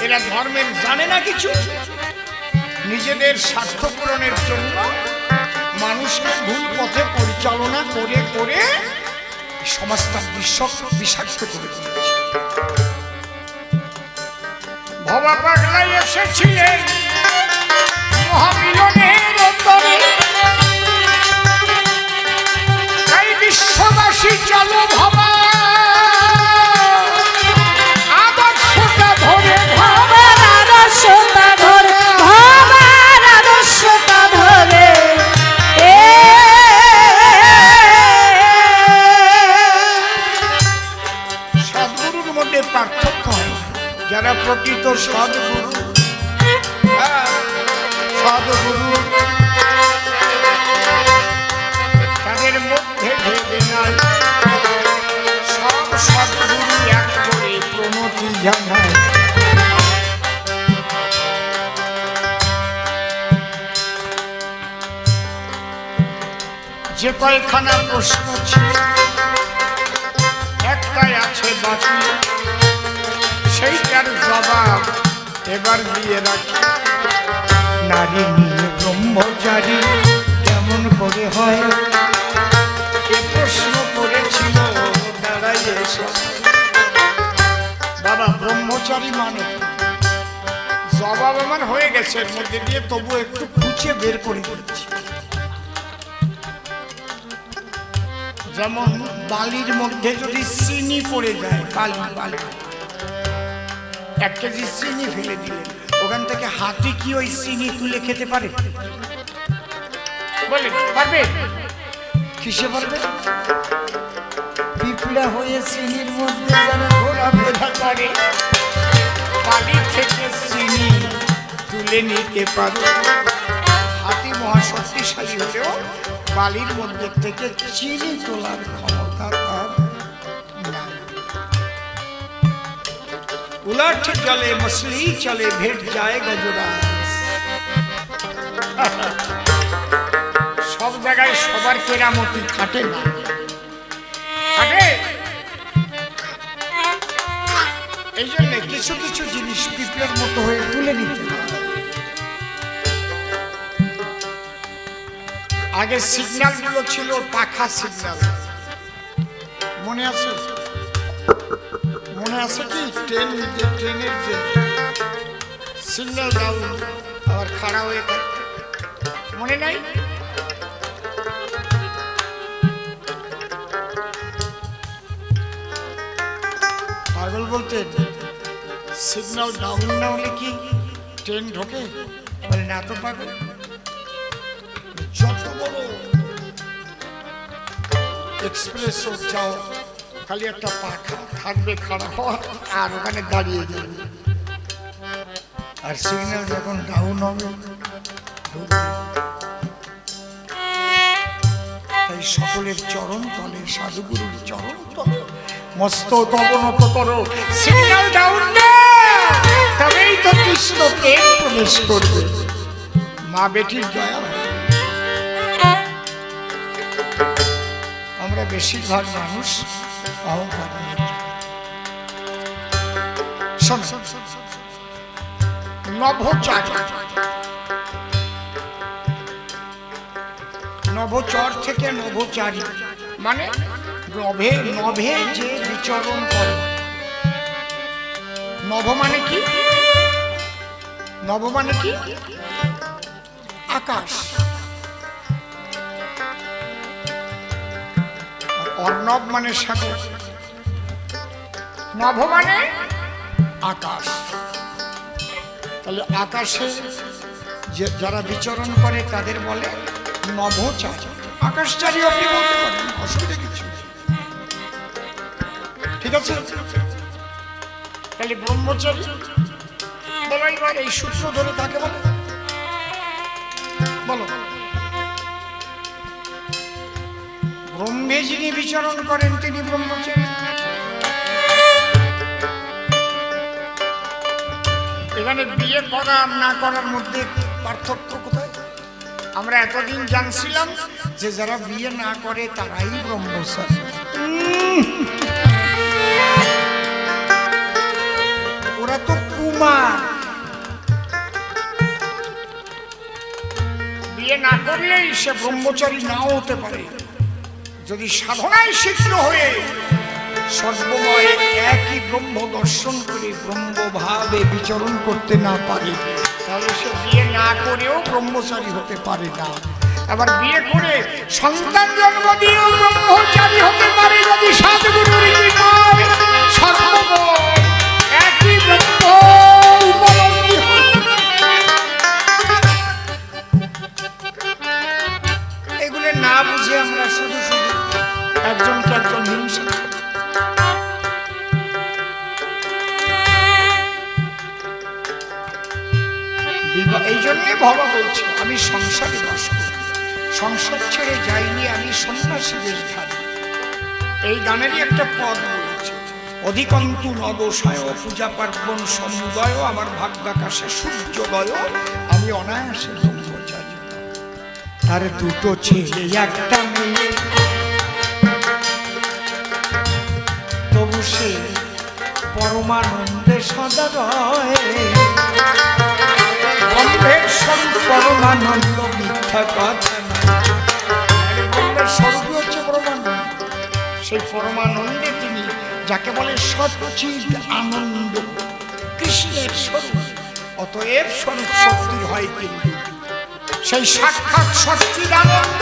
এরা ধর্মের জানে না কিছু, নিজেদের স্বার্থ পূরণের জন্য মানুষকে ভুল পথে পরিচালনা করে করে সমাজটা বিষাক্ত করে দিয়েছে। ভবা পাগলাই এসেছিলেন মহামিলনের তরে, তাই বিশ্ববাসী চলো ভবা আদর্শটা ধরে, ভবার আদর্শটা ধরে, ভবার আদর্শটা ধরে। সদ্গুরুর মধ্যে পার্থক্য হয়। যারা প্রকৃত সদ্গুরু, সদ্গুরু তাদের মধ্যে ভেবে নাই, সব সদ্গুরু এক করে প্রণতি জানায়। যে কয়খানা প্রশ্ন ছিল ঘরটায় আছে বাকি, সেইটার জবাব এবার দিয়ে রাখি। নারী নিয়ে ব্রহ্মচারী কেমন করে হয়, এ প্রশ্ন করেছিল দাঁড়াই এসে। বাবা ব্রহ্মচারী মানে জবাব আমার হয়ে গেছে, এর মধ্যে দিয়ে তবু একটু খুঁজে বের করে দিচ্ছি। যেমন বালির মধ্যে যদি চিনি পড়ে যায়, বালি বালি 1 কেজি চিনি ফেলে দিলেন, ওখান থেকে হাতি কি ওই চিনি তুলে খেতে পারে? বলে পারবে? কিসে পারবে? পিঁপড়া হয়ে চিনির মধ্যে যেন ঘোরাফেরা করে, বালি থেকে চিনি তুলে নিতে পারবে। হাতি মহাশক্তিশালী হলেও বালির মধ্যে থেকে চিনি তোলার ক্ষমতা তার নাই। उलट जले मछली चले भेट जाए गजराज। सब जगह सबार केरामती खाटे ना खाटे এই জন্য কিছু কিছু জিনিস পিঁপড়ের মতো হয়ে তুলে নিতে হয়। আগে সিগন্যাল গুলো ছিল পাখা সিগন্যাল, মনে আছে? মনে আছে কি ট্রেনের যে সিগন্যাল ডাউন আবার খাড়া হয়ে থাকতো, মনে নাই? পাগল বলতেন সিগন্যাল ডাউন না হলে কি ট্রেন ঢোকে? বলে না তো পাগল, যত বড় এক্সপ্রেস যাও খালি একটা পাখা থাকবে খাড়া হওয়া আর ওখানে দাঁড়িয়ে যাবে, আর সিগন্যাল যখন ডাউন হবে তাই সকলের চরণ তলে সাধুগুরুর চরণ তলে মস্তক অবনত করো, সিগন্যাল ডাউন না তবেই তো কৃষ্ণ প্রেম প্রবেশ করবে। মা বেটির দয়া। আমরা বেশিরভাগ মানুষ অহংকার নিয়ে নভোচারী, নভোচর থেকে নভোচারী মানে নভে নভে যে বিচরণ করে। নভ মানে কি? নভ মানে কি? আকাশ। অর্ণব মানে সাগর, নভ মানে আকাশ। তাহলে আকাশে যারা বিচরণ করে তাদের বলে নভোচারী। আকাশচারী আপনি বলতে পারেন, অসুবিধা কিছু, ঠিক আছে? তাহলে ব্রহ্মচারী বলো, এবার এই সূত্র ধরে তাকে বলো, বলো ব্রহ্মে যিনি বিচরণ করেন তিনি ব্রহ্মচারী। এখানে বিয়ে করা না করার মধ্যে পার্থক্য কোথায়? আমরা এতদিন জানছিলাম যে যারা বিয়ে না করে তারাই ব্রহ্মচারী। ওরা তো কুমার, বিয়ে না করলেই সে ব্রহ্মচারী নাও হতে পারে। যদি সাধনায় সিদ্ধ হয়ে সর্বময় একই ব্রহ্ম দর্শন করে ব্রহ্মভাবে বিচরণ করতে না পারে তাহলে সে বিয়ে না করেও ব্রহ্মচারী হতে পারে না। আবার বিয়ে করে সন্তান জন্ম দিয়েও ব্রহ্মচারী হতে পারে যদি সাধুগুরুর কৃপায় সর্বময় একই ব্রহ্ম উপলব্ধি হয়। এগুলো না বুঝে আমরা শুধু শুধু একজনকে একজন হিংসা। এই জন্যে বাবা বলছে আমি সংসারে বাস করি, সংসার ছেড়ে যাইনি, আমি সন্ন্যাসী বেশ ধারী। এই গানেরই একটা পদ বলছে, অধিকন্তু নবসায় পূজা পার্বণ সমুদয় আমার ভাগ্যাকাশে সূর্যোদয়, আমি অনায়াসে ব্রহ্মচারী। তার দুটো ছেলে একটা মেয়ে, তবু বসে পরমানন্দে সদা রয়। ব্রহ্মের স্বরূপ পরমানন্দ, মিথ্যা কথা নয়। ব্রহ্মের স্বরূপই হচ্ছে পরমানন্দ। সেই পরমানন্দে তিনি, যাকে বলে সচ্চিদ আনন্দ, কৃষ্ণের স্বরূপ। অতএব স্বরূপ শক্তির হয় কিন্তু সেই সাক্ষাৎ সচ্চিদানন্দ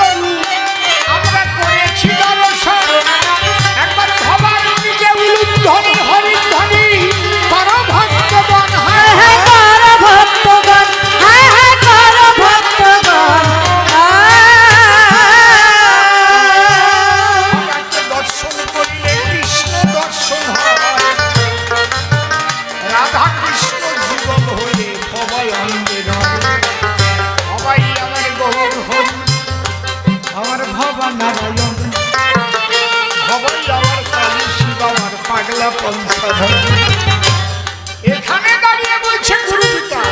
আমরা করেছি দর্শন। একবার ভবানীকে উলুধ্বনি হরিধ্বনি কর ভক্তগণ, হায় হায় কর ভক্তগণ, হায় হায় কর ভক্তগণ। ভগবানকে দর্শন করিলে কৃষ্ণ দর্শন হয়। রাধা কৃষ্ণ জীবন হইলে সবাই অন্ধে নয়। সবাই আমার গৌর হরি, আমার ভবা নারায়ণ, সবাই আমার কালী শিব, আমার পাগলা পঞ্চধর। এখানে দাঁড়িয়ে বলছে গুরু পিতা,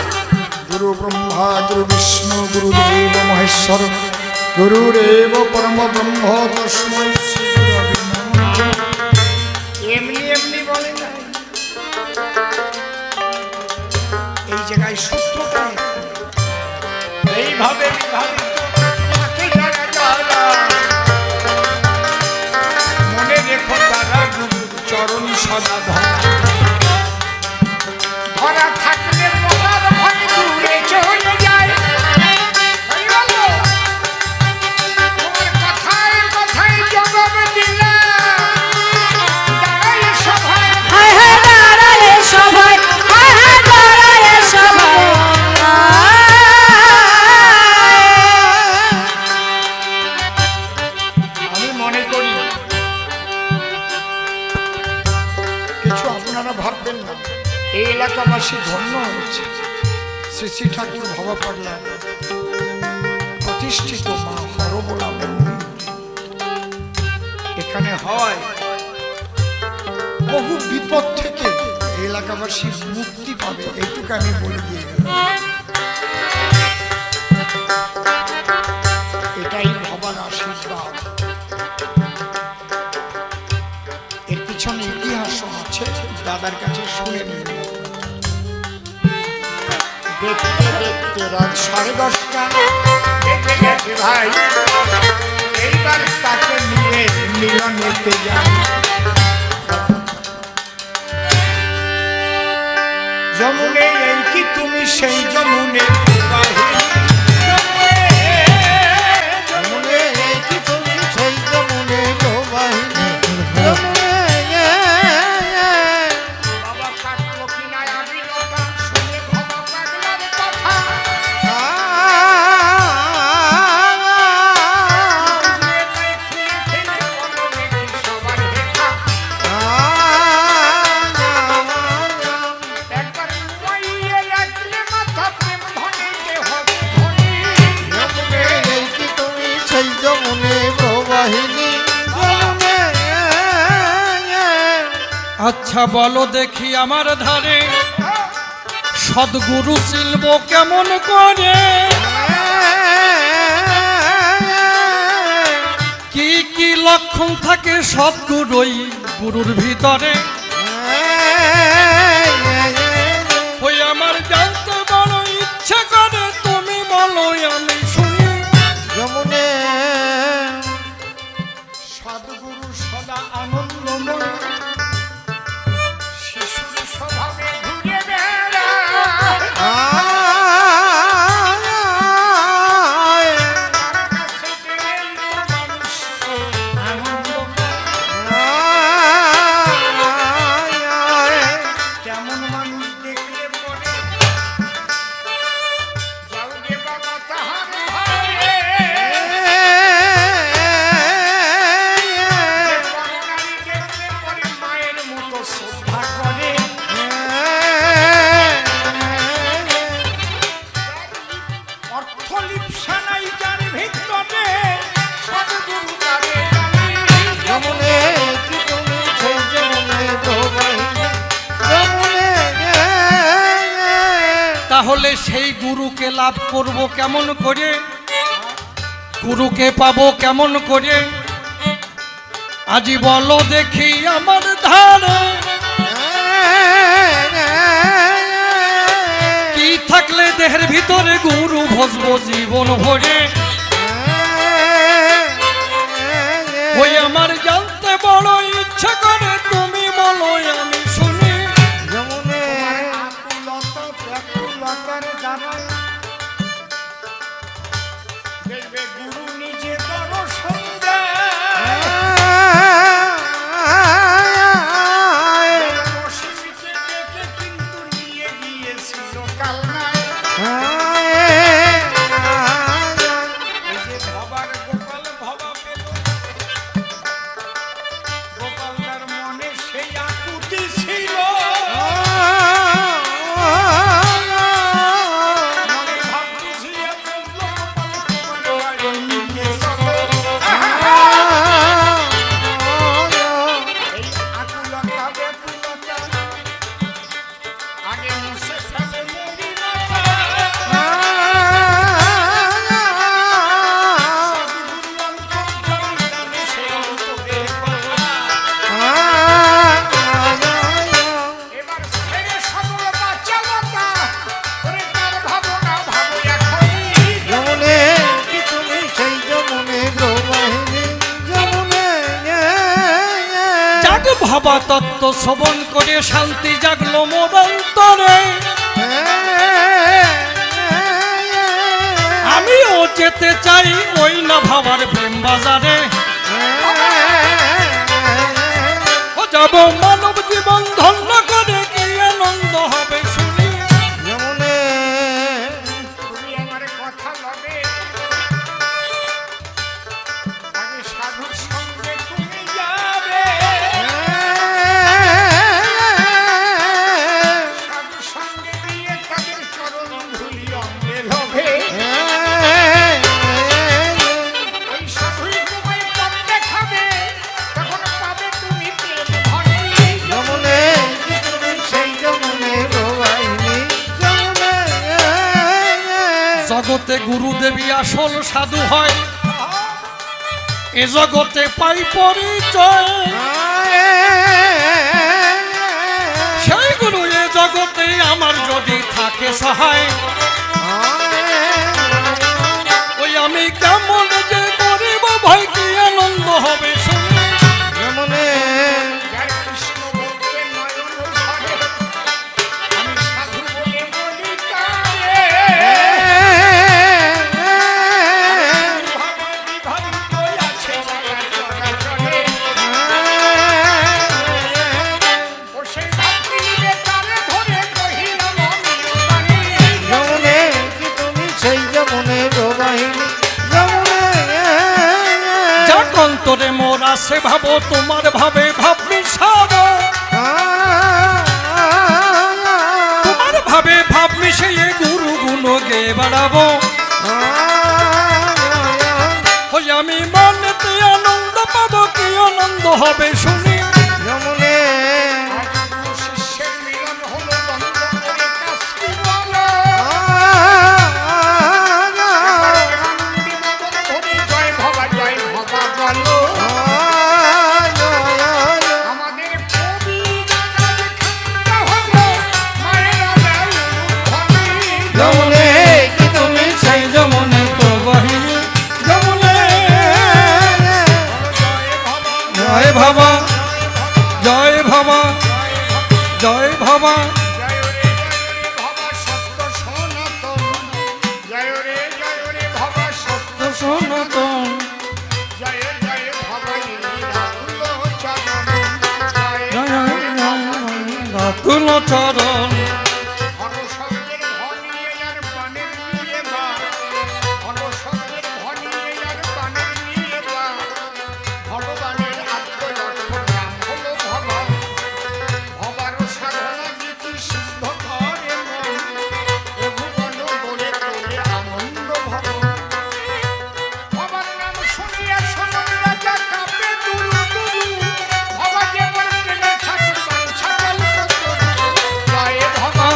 গুরু ব্রহ্মা গুরু বিষ্ণু গুরুদেব মহেশ্বর, গুরুরেব পরম ব্রহ্ম তস্মৈ শ্রী গুরবে নমঃ। এমনি এমনি বলে না, এই জায়গায় সূত্রটা এইভাবে বিভাবিত। তাকে যারা যারা মনে রেখো, তারা গুরুর চরণ সদা ধরা। ধরা থাকলে মরার ভয় দূরে চলে যায়। তাই বলো, তোমার কথায় কথায় জবাব দিলা, দাঁড়ায় সভায়। হায় হায় দাঁড়ায় সবাই, হায় হায় দাঁড়ায় সবাই। আমি মনে করি কিছু আপনারা ভাববেন না, এই এলাকাবাসী ধন্য হয়েছে। শ্রী শ্রী ঠাকুর ভবা পাগলা প্রতিষ্ঠিত মা হরবোলা মন্দির এখানে হয়। বহু বিপদ থেকে এই এলাকাবাসী মুক্তি পাবে, এইটুকু আমি বলে দিয়ে গেলাম। এটাই ভবার আশীর্বাদ। এর পিছনে ইতিহাসও আছে, দাদার কাছে শুনে নিন। দেখতে দেখতে রাত 10:30 বেজে গেছে ভাই। এইবার তাকে নিয়ে মিলনেতে যাই। যমুনে এই কি তুমি সেই যমুনে প্রবাহিনী, যমুনে এই কি তুমি সেই যমুনে প্রবাহিনী। বাবা কাটলো কিনা আমি লতা, শুনে ভবা পাগলার কথা। বুঝলে তাই খুলে ফেলে বলো দেখি সবার হেঠা। একবার উমাইয়ে রাখলে মাথা প্রেম ধনিতে হবে ধনী। যমুনে এই কি তুমি সেই যমুনে প্রবাহিনী। আচ্ছা বলো দেখি আমার ধারে সদ্গুরু শিল্প কেমন করে, কি কি লক্ষণ থাকে সদ্গুরুই গুরুর ভিতরে। ওই আমার জানতে বড় ইচ্ছে করে, তুমি বলো আমি শুনি। যমুনে সদ্গুরু সদা আনন্দময়, শিশুর স্বভাবে ঘুরে বেড়ায়। তার কাছে গেলেই তো মানুষ আনন্দময়। কেমন মানুষ দেখলে পরে যাও গে বাবা তাহার ঘরে। পরনারী দেখলে পরে মায়ের মতো শ্রদ্ধা করে। অর্থ লিপ্সা নাই যার ভিতরে, সদ্গুরু তারে জানে। যমুনে কি তুমি সেই যমুনে প্রবাহিনী। যমুনে তাহলে সেই গুরুকে লাভ করব কেমন করে, গুরুকে পাবো কেমন করে? আজি বলো দেখি আমার ধারে কি থাকলে দেহের ভিতরে গুরু ভসব জীবন ভরে ওই আমার জানতে বড় ইচ্ছা করে তুমি বলো আমি শুনি আকুলতা ব্যাকুলতার দ্বারায় দেখবে গুরু নিজে দর্শন দেয়। বসিতে ডেকে কিন্তু নিয়ে গিয়েছিল কালনায়। এই যে ভবার গোপাল ভবা পেল, গোপালদার মনে সেই আকুতি ছিল। মনে ভাবতেছি গোপাল তোমার নিয়ে চলো। এই আকুলতা ব্যাকুলতা আগে মুছে ফেলে মরিনাটা। সদ্গুরু অন্তর্যামী জানে সে অন্তরের কথা। এবার ছেড়ে সকল বাচ্চালতা, ওরে তার ভাবনা ভাবো এখনই। যাক ভাবা তত্ত্ব শ্রবণ করে শান্তি জাগলো মোর অন্তরে আমিও যেতে চাই ওই না ভাবার প্রেম বাজারে ও যাব মানব জীবন ধন্য করে কি আনন্দ হবে শুনি তুমি আমার কথা লবে, আগে সাধুর সঙ্গে তুমি যাবে। সাধুর সঙ্গে দিয়ে তাদের চরণ ধুলি অঙ্গে লবে। ওই সাধুই তোমায় পথ দেখাবে, তখন পাবে তুমি প্রেম ধনী। জগতে গুরুদেবী আসল সাধু হয় এ জগতে পাই পরিচয় সেই গুরু এ জগতে আমার যদি থাকে সহায় ওই আমি কেমন যে করিব ভয় কি আনন্দ হবে শুনি যার কৃষ্ণ ভক্তের নয়ন ঝরে, আমি সাধু বলে বলি তারে। ভাবে বিভাবিত আছে যারা চরাচরে, ও সেই ভক্তি নিবে তারে ধরে কহিল মমির বাণী। যাক অন্তরে মোর আছে ভাবো তোমার ভাবে ভাব মিশাবো তোমার ভাবে ভাব মিশিয়ে গুরু গুণ গে বাড়াবো ওই আমি মনেতে আনন্দ পাবো কি আনন্দ হবে শুনি আজ গুরু শিষ্যের মিলন হলো, দ্বন্দ্ব করে কাজ কি বলো? আনন্দী মদন ধরি জয় ভবা বলো। আমাদের কবি জানার খান্তা হলো, মায়েরা দেয় উলুধ্বনি। তুমি সেই যমনে প্রবাহিনী যমনে জয় ভবা, জয় ভবা জয় ভবা জয় রে ভবা সত্য সনাতন। জয় রে ভবা সত্য সনাতন জয় ভবা রাতুল চরণ। রাতুল চরণ হরশব্দের ধনিয়ে আর পানের নিয়ে বা, হরশব্দের ধনিয়ে আর পানের নিয়ে বা, ভগবানের আত্ম অক্ষর নাম হলো ভবা। ভবার সাধনা গীতি সিদ্ধ করে মন, এ ভুবন গড়ে তোলে আনন্দ ভব। ভবার নাম শুনিয়া শোনন রাজা কাঁপে দুরু দুরু, ভবা যে প্রেমে ঠাকুর বাঞ্ছা কল্পতরু। জয় ভবা,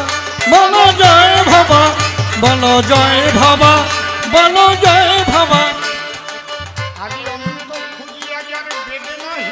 বলো জয় ভবা বলো জয় ভবা বলো জয় ভবা আদি অন্ত খুঁজিয়া যার বেদে নাহি